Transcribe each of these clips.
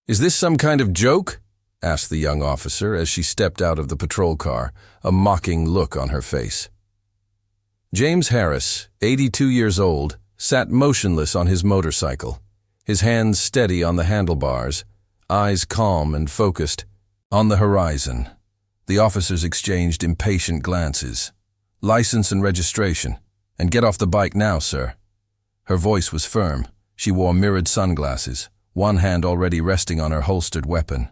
"Is this some kind of joke?" asked the young officer as she stepped out of the patrol car, a mocking look on her face. James Harris, 82 years old, sat motionless on his motorcycle, his hands steady on the handlebars, eyes calm and focused on the horizon. The officers exchanged impatient glances. "License and registration, and get off the bike now, sir." Her voice was firm. She wore mirrored sunglasses, one hand already resting on her holstered weapon.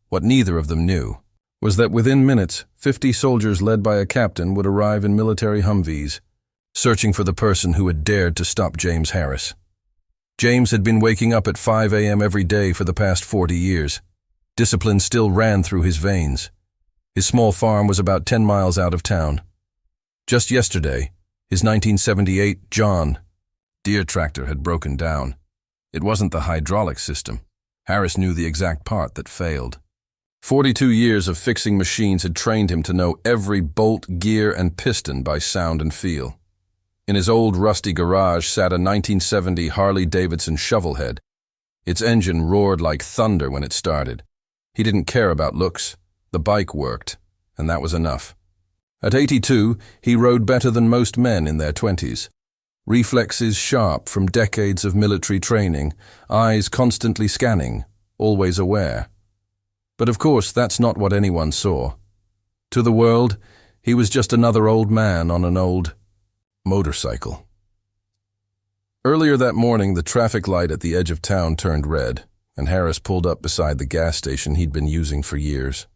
What neither of them knew was that within minutes, 50 soldiers led by a captain would arrive in military Humvees, searching for the person who had dared to stop James Harris. James had been waking up at 5 a.m. every day for the past 40 years. Discipline still ran through his veins. His small farm was about 10 miles out of town. Just yesterday, his 1978 John Deere tractor had broken down. It wasn't the hydraulic system. Harris knew the exact part that failed. 42 years of fixing machines had trained him to know every bolt, gear, and piston by sound and feel. In his old rusty garage sat a 1970 Harley-Davidson shovelhead. Its engine roared like thunder when it started. He didn't care about looks. The bike worked, and that was enough. At 82, he rode better than most men in their 20s. Reflexes sharp from decades of military training, eyes constantly scanning, always aware. But of course, that's not what anyone saw. To the world, he was just another old man on an old motorcycle. Earlier that morning, the traffic light at the edge of town turned red, and Harris pulled up beside the gas station he'd been using for years.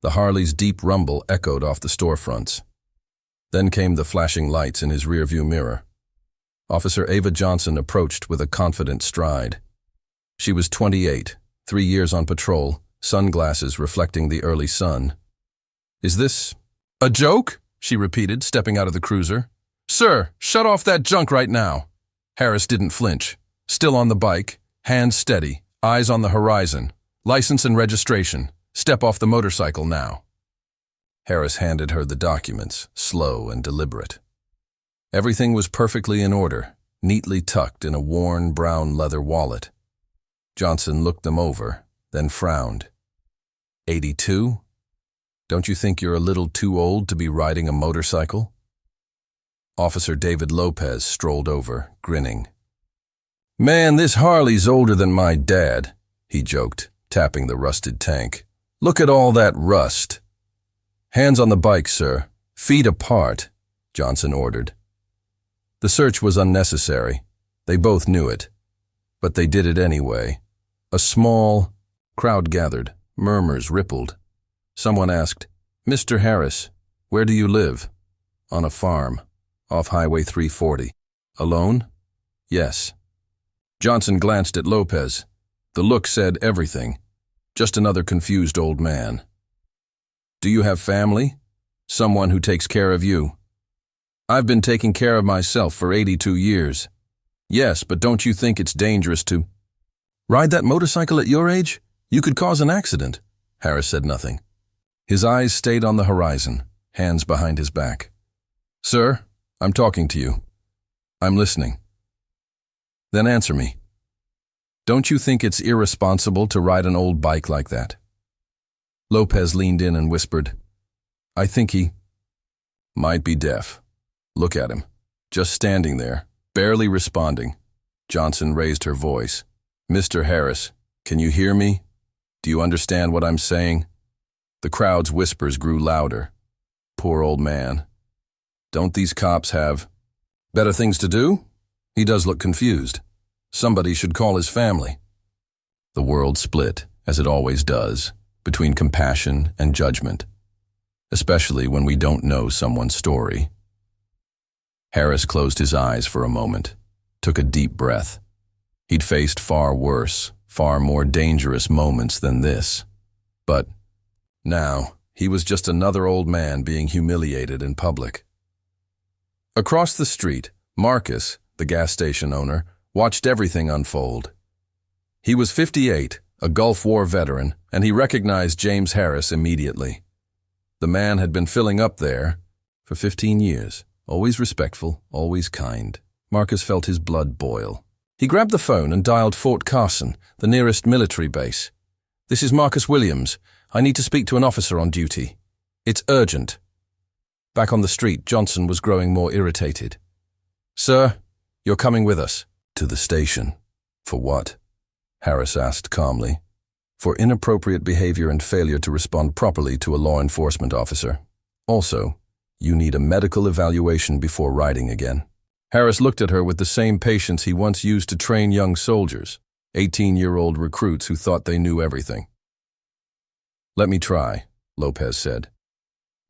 The Harley's deep rumble echoed off the storefronts. Then came the flashing lights in his rearview mirror. Officer Ava Johnson approached with a confident stride. She was 28, 3 years on patrol, sunglasses reflecting the early sun. "Is this a joke?" she repeated, stepping out of the cruiser. "Sir, shut off that junk right now." Harris didn't flinch. Still on the bike, hands steady, eyes on the horizon. "License and registration. Step off the motorcycle now." Harris handed her the documents, slow and deliberate. Everything was perfectly in order, neatly tucked in a worn brown leather wallet. Johnson looked them over, then frowned. 82? Don't you think you're a little too old to be riding a motorcycle? Officer David Lopez strolled over, grinning. "Man, this Harley's older than my dad," he joked, tapping the rusted tank. "Look at all that rust." "Hands on the bike, sir. Feet apart," Johnson ordered. The search was unnecessary. They both knew it. But they did it anyway. A small crowd gathered. Murmurs rippled. Someone asked, "Mr. Harris, where do you live?" "On a farm, off Highway 340. "Alone?" "Yes." Johnson glanced at Lopez. The look said everything. Just another confused old man. "Do you have family? Someone who takes care of you?" "I've been taking care of myself for 82 years. "Yes, but don't you think it's dangerous to ride that motorcycle at your age? You could cause an accident." Harris said nothing. His eyes stayed on the horizon, hands behind his back. "Sir, I'm talking to you. I'm listening." "Then answer me. Don't you think it's irresponsible to ride an old bike like that?" Lopez leaned in and whispered, "I think he might be deaf. Look at him, just standing there, barely responding." Johnson raised her voice. "Mr. Harris, can you hear me? Do you understand what I'm saying?" The crowd's whispers grew louder. "Poor old man. Don't these cops have better things to do? He does look confused. Somebody should call his family." The world split, as it always does, between compassion and judgment, especially when we don't know someone's story. Harris closed his eyes for a moment, took a deep breath. He'd faced far worse, far more dangerous moments than this. But now, he was just another old man being humiliated in public. Across the street, Marcus, the gas station owner, watched everything unfold. He was 58, a Gulf War veteran, and he recognized James Harris immediately. The man had been filling up there for 15 years, always respectful, always kind. Marcus felt his blood boil. He grabbed the phone and dialed Fort Carson, the nearest military base. "This is Marcus Williams. I need to speak to an officer on duty. It's urgent." Back on the street, Johnson was growing more irritated. "Sir, you're coming with us." "To the station." "For what?" Harris asked calmly. "For inappropriate behavior and failure to respond properly to a law enforcement officer. Also, you need a medical evaluation before riding again." Harris looked at her with the same patience he once used to train young soldiers, 18-year-old recruits who thought they knew everything. "Let me try," Lopez said.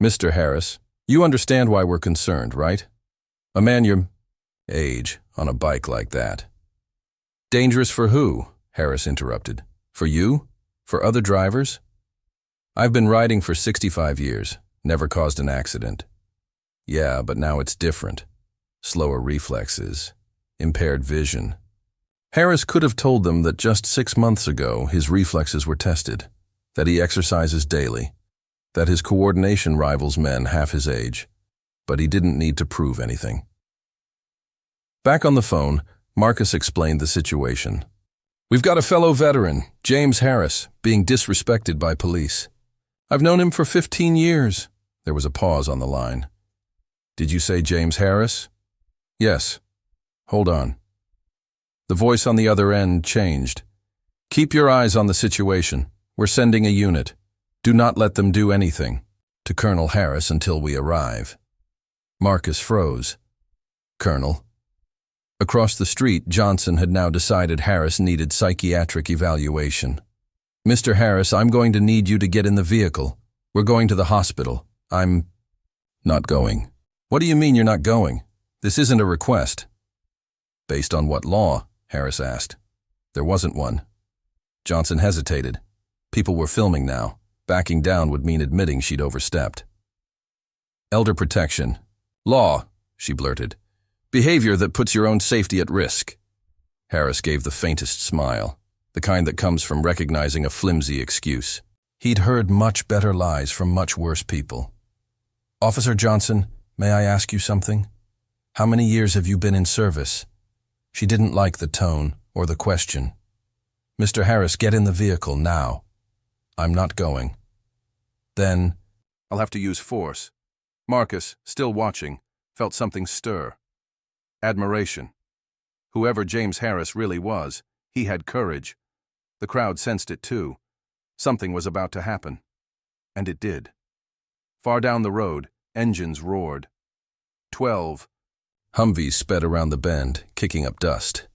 "Mr. Harris, you understand why we're concerned, right? A man your age on a bike like that." "Dangerous for who?" Harris interrupted. "For you? For other drivers? I've been riding for 65 years, never caused an accident." "Yeah, but now it's different. Slower reflexes, impaired vision." Harris could have told them that just 6 months ago his reflexes were tested, that he exercises daily, that his coordination rivals men half his age, but he didn't need to prove anything. Back on the phone, Marcus explained the situation. "We've got a fellow veteran, James Harris, being disrespected by police. I've known him for 15 years. There was a pause on the line. "Did you say James Harris?" "Yes." "Hold on." The voice on the other end changed. "Keep your eyes on the situation. We're sending a unit. Do not let them do anything to Colonel Harris until we arrive." Marcus froze. "Colonel?" Across the street, Johnson had now decided Harris needed psychiatric evaluation. "Mr. Harris, I'm going to need you to get in the vehicle. We're going to the hospital. I'm not going." "What do you mean you're not going? This isn't a request." "Based on what law?" Harris asked. "There wasn't one." Johnson hesitated. People were filming now. Backing down would mean admitting she'd overstepped. "Elder protection. Law," she blurted. "Behavior that puts your own safety at risk." Harris gave the faintest smile, the kind that comes from recognizing a flimsy excuse. He'd heard much better lies from much worse people. "Officer Johnson, may I ask you something? How many years have you been in service?" She didn't like the tone or the question. "Mr. Harris, get in the vehicle now." "I'm not going." "Then I'll have to use force." Marcus, still watching, felt something stir. Admiration. Whoever James Harris really was, he had courage. The crowd sensed it too. Something was about to happen. And it did. Far down the road, engines roared. 12 Humvees sped around the bend, kicking up dust.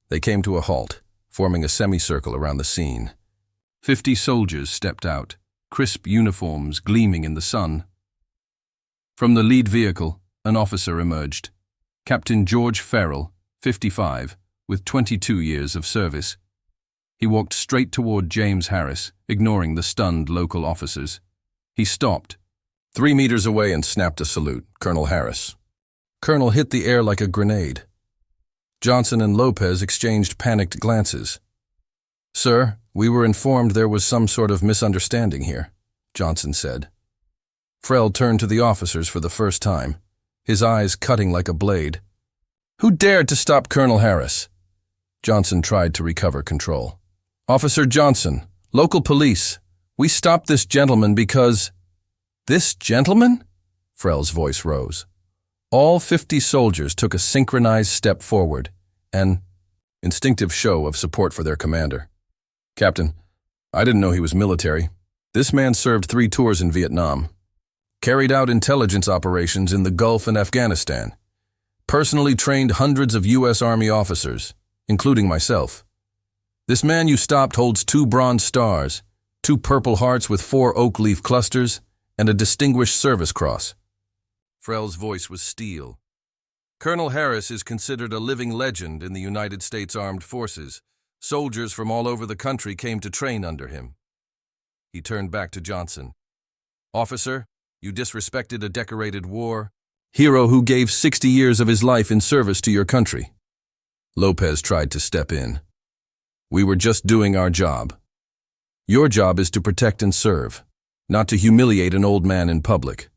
They came to a halt, forming a semicircle around the scene. 50 soldiers stepped out, crisp uniforms gleaming in the sun. From the lead vehicle, an officer emerged. Captain George Farrell, 55, with 22 years of service. He walked straight toward James Harris, ignoring the stunned local officers. He stopped, 3 meters away, and snapped a salute. "Colonel Harris." Colonel hit the air like a grenade. Johnson and Lopez exchanged panicked glances. "Sir, we were informed there was some sort of misunderstanding here," Johnson said. Frell turned to the officers for the first time, his eyes cutting like a blade. "Who dared to stop Colonel Harris?" Johnson tried to recover control. "Officer Johnson, local police, we stopped this gentleman because—" "This gentleman?" Frell's voice rose. All 50 soldiers took a synchronized step forward, an instinctive show of support for their commander. "Captain, I didn't know he was military. This man served 3 tours in Vietnam. Carried out intelligence operations in the Gulf and Afghanistan. Personally trained hundreds of U.S. Army officers, including myself. This man you stopped holds 2 bronze stars, 2 Purple Hearts with 4 oak leaf clusters, and a Distinguished Service Cross." Frell's voice was steel. "Colonel Harris is considered a living legend in the United States Armed Forces. Soldiers from all over the country came to train under him." He turned back to Johnson. "Officer, you disrespected a decorated war hero who gave 60 years of his life in service to your country." Lopez tried to step in. "We were just doing our job. Your job is to protect and serve, not to humiliate an old man in public."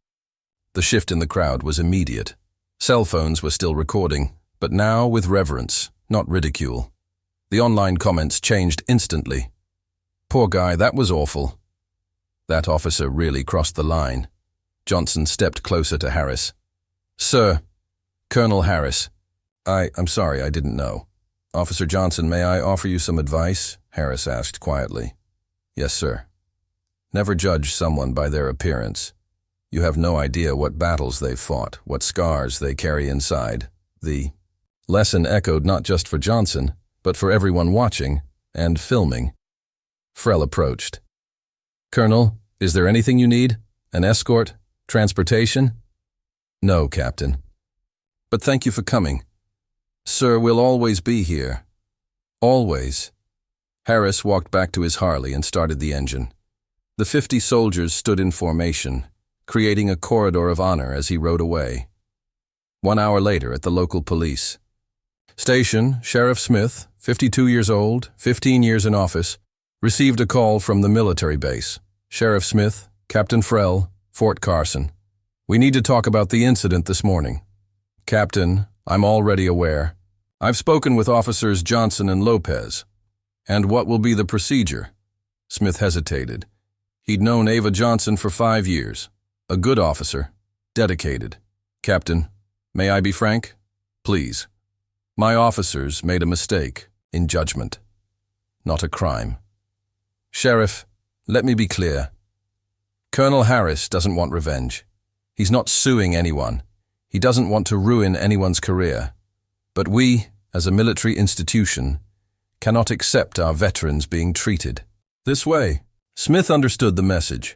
The shift in the crowd was immediate. Cell phones were still recording, but now with reverence, not ridicule. The online comments changed instantly. Poor guy, that was awful. That officer really crossed the line. Johnson stepped closer to Harris. Sir, Colonel Harris. I'm sorry, I didn't know. Officer Johnson, may I offer you some advice? Harris asked quietly. Yes, sir. Never judge someone by their appearance. You have no idea what battles they've fought, what scars they carry inside. The lesson echoed not just for Johnson, but for everyone watching and filming. Frell approached. Colonel, is there anything you need? An escort? Transportation? No, Captain. But thank you for coming. Sir, we'll always be here. Always. Harris walked back to his Harley and started the engine. The 50 soldiers stood in formation, creating a corridor of honor as he rode away. 1 hour later at the local police. Station, Sheriff Smith, 52 years old, 15 years in office, received a call from the military base. Sheriff Smith, Captain Frell, Fort Carson. We need to talk about the incident this morning. Captain, I'm already aware. I've spoken with Officers Johnson and Lopez. And what will be the procedure? Smith hesitated. He'd known Ava Johnson for 5 years. A good officer, dedicated. Captain, may I be frank? Please. My officers made a mistake in judgment, not a crime. Sheriff, let me be clear. Colonel Harris doesn't want revenge. He's not suing anyone. He doesn't want to ruin anyone's career. But we, as a military institution, cannot accept our veterans being treated this way. Smith understood the message.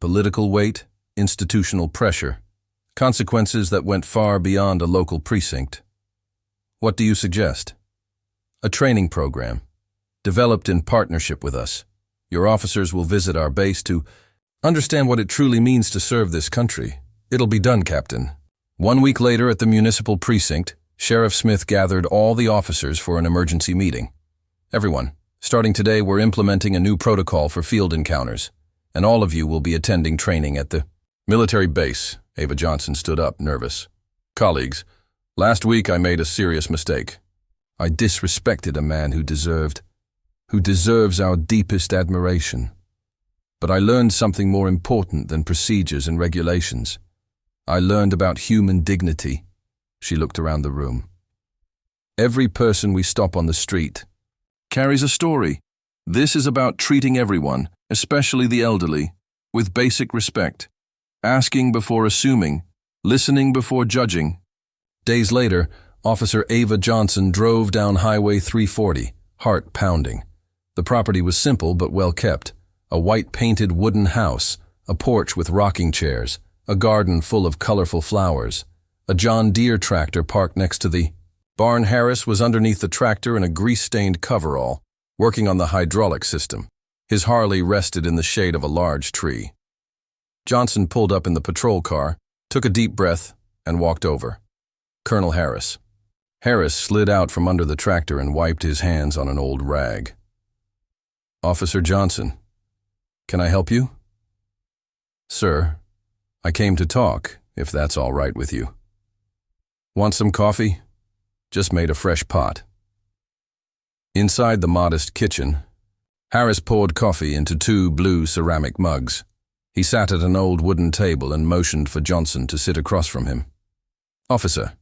Political weight, institutional pressure, consequences that went far beyond a local precinct. What do you suggest? A training program, developed in partnership with us. Your officers will visit our base to understand what it truly means to serve this country. It'll be done, Captain. 1 week later at the municipal precinct, Sheriff Smith gathered all the officers for an emergency meeting. Everyone, starting today, we're implementing a new protocol for field encounters, and all of you will be attending training at the military base. Ava Johnson stood up, nervous. Colleagues, last week I made a serious mistake. I disrespected a man who deserves our deepest admiration. But I learned something more important than procedures and regulations. I learned about human dignity. She looked around the room. Every person we stop on the street carries a story. This is about treating everyone, especially the elderly, with basic respect, asking before assuming, listening before judging. Days later, Officer Ava Johnson drove down Highway 340, heart pounding. The property was simple but well kept. A white-painted wooden house, a porch with rocking chairs, a garden full of colorful flowers, a John Deere tractor parked next to the barn. Harris was underneath the tractor in a grease-stained coverall, working on the hydraulic system. His Harley rested in the shade of a large tree. Johnson pulled up in the patrol car, took a deep breath, and walked over. Colonel Harris. Harris slid out from under the tractor and wiped his hands on an old rag. Officer Johnson, can I help you? Sir, I came to talk, if that's all right with you. Want some coffee? Just made a fresh pot. Inside the modest kitchen, Harris poured coffee into 2 blue ceramic mugs. He sat at an old wooden table and motioned for Johnson to sit across from him. Officer,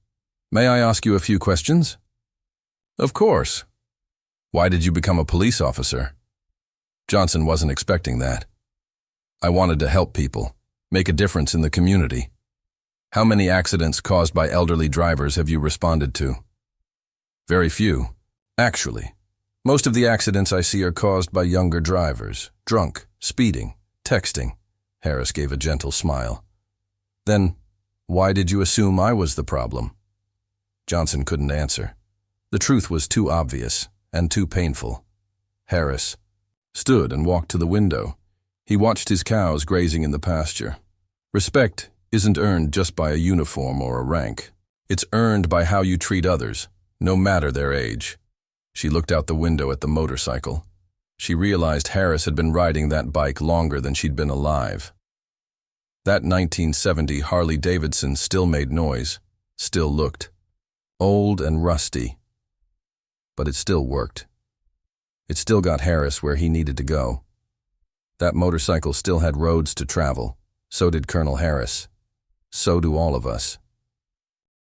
may I ask you a few questions? Of course. Why did you become a police officer? Johnson wasn't expecting that. I wanted to help people, make a difference in the community. How many accidents caused by elderly drivers have you responded to? Very few. Actually, most of the accidents I see are caused by younger drivers, drunk, speeding, texting. Harris gave a gentle smile. Then, why did you assume I was the problem? Johnson couldn't answer. The truth was too obvious and too painful. Harris stood and walked to the window. He watched his cows grazing in the pasture. Respect isn't earned just by a uniform or a rank. It's earned by how you treat others, no matter their age. She looked out the window at the motorcycle. She realized Harris had been riding that bike longer than she'd been alive. That 1970 Harley Davidson still made noise, still looked old and rusty, but it still worked. It still got Harris where he needed to go. That motorcycle still had roads to travel. So did Colonel Harris. So do all of us.